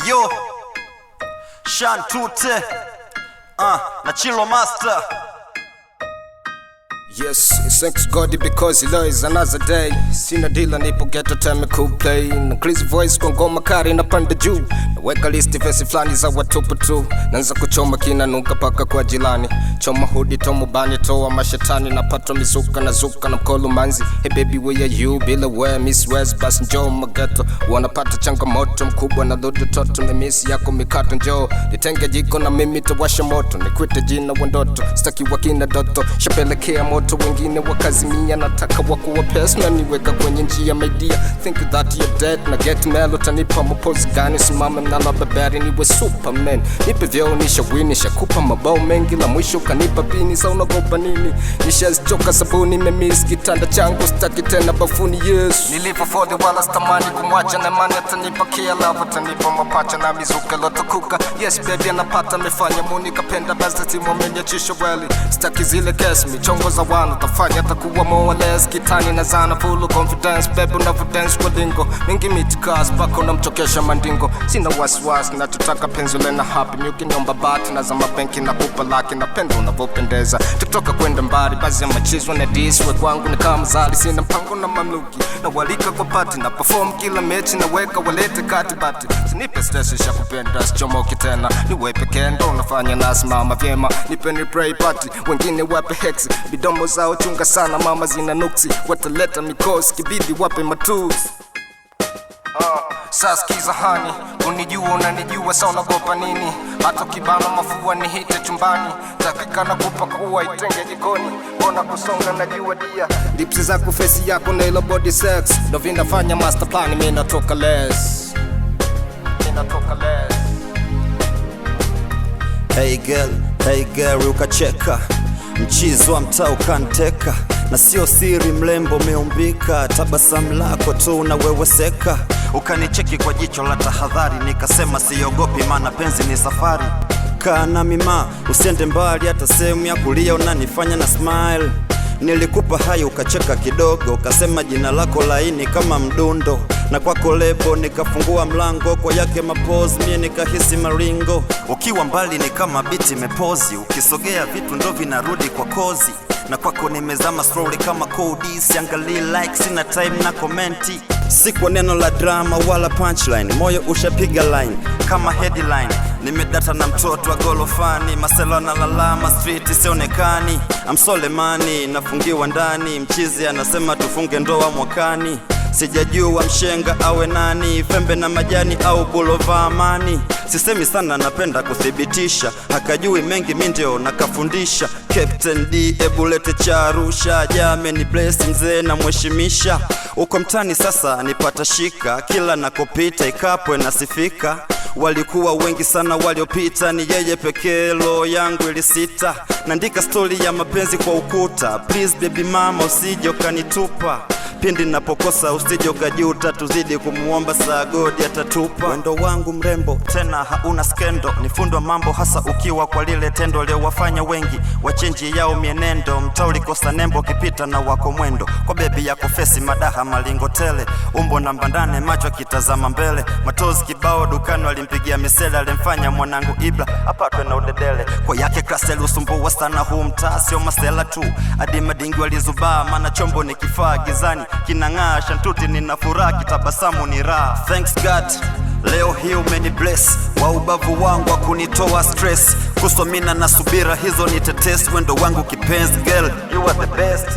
Yo, Shan Tute, na Chilo Master. Yes, thanks God because he knows another day. Sina dealer nipo ghetto time cool play. Na crazy voice kwa ngoma kari na panda juu. Naweka list vesi flani za watupu tu. Naanza kuchoma kina nuka paka kwa jilani. Choma hudi tomu bani toa mashetani. Napata mizuka na zuka na mkolo manzi. Hey baby where are you? Bila where Miss West bas njoo maghetto. Wanapata changamoto mkubwa na lodo toto. Memisi yako mikato njoo. Nitenge jiko na mimi tawasha moto. Nikwite jina wandoto. Staki wakina doto. Shapelekea moto. Wengine wakazimia nataka wakuwa pesa na niweka kwenye njia my dear. Think that you're dead na get melo tanipa mapozi gani. Simame mnala babari niwe superman. Nipe vyeo nisha win nisha kupa mabao mengi. La mwisho kanipa pini sa unagopa nini. Nisha zichoka sabuni memiss kitanda changu staki tena bafuni yes. Nilipo for the wala stamani kumwacha na mani atanipa kia lava tanipa mapacha na mizuka loto kuka. Yes baby anapata mefanya muni kapenda bazati momenye chisho weli. Staki zile kesi michongo za wana tafanya takuwa more or less kitani na zana full of confidence baby unavyo dance kwa dingo mingi mitikas pako na mchokesha mandingo sina wasiwasi na tutaka penzi lena happy nyuki nyomba bati na za mabenki na kupa laki na pendo unavyopendeza tutoka kwenda mbali bazi ya machizo na diswe kwangu ni kama zali sina mpango na mamluki na walika kwa party na perform kila mechi na weka walete kati bati sinipe stress ya kupenda sichomoki tena niwe pekee ndo unafanya nasimama vyema nipe ni pray party wengine wape hex bidomo zao chunga sana mama zina nuksi wataleta mikosi kibidi wape matusi Saskiza hani unijua unanijua sa unagopa nini hata kibana mafua ni hite chumbani dakika na kupakua itenge jikoni bona kusonga na jua dia lipsi za kufesi yako na ilo body sex ndo vinafanya master plan mimi natoka less Hey girl ukacheka mchizo wa mtaa ukanteka na sio siri mlembo meumbika tabasamu lako tu unaweweseka ukanicheki kwa jicho la tahadhari nikasema siogopi maana penzi ni safari kana mima usiende mbali hata sehemu ya kulia unanifanya na smile nilikupa hayo ukacheka kidogo ukasema jina lako laini kama mdundo na kwako lebo nikafungua mlango kwa yake mapozi mie nikahisi maringo ukiwa mbali ni kama biti mepozi ukisogea vitu ndo vinarudi kwa kozi na kwako nimezama slowly kama kodi siangalii like sina time na komenti si kwa neno la drama wala punchline moyo ushapiga line kama headline nimedata na mtoto wa golofani masela na lalama street sionekani amsolemani nafungiwa ndani mchizi anasema tufunge ndoa mwakani sijajua mshenga awe nani fembe na majani au bulova amani sisemi sana napenda kuthibitisha hakajui mengi mindio nakafundisha Captain D ebulete cha Arusha jame ni bless mzee na mheshimisha uko mtani sasa nipata shika kila nakopita ikapwe nasifika walikuwa wengi sana waliopita ni yeye pekee lo yangu ilisita naandika story ya mapenzi kwa ukuta please baby mama usije ukanitupa pindi napokosa usije ukajuta tuzidi kumuomba saa godi atatupa wendo wangu mrembo tena hauna skendo nifundwa mambo hasa ukiwa kwa lile tendo leo wafanya wengi wachenji yao mienendo mtauli kosa nembo kipita na wako mwendo kwa bebi yako fesi madaha malingo tele umbo namba ndane macho kitazama mbele matozi kibao dukani walimpigia misele alimfanya mwanangu ibla apatwe na udedele kwa yake klaseli usumbua sana huu mtaa sio masela tu hadi madingi walizubaa maana chombo ni kifaa gizani kinang'aa shantuti nina furaha kitabasamu ni raha thanks God leo hii umeni bless wa ubavu wangu wa kunitoa stress kusomina na subira hizo ni tetesi wendo wangu kipenzi girl you are the best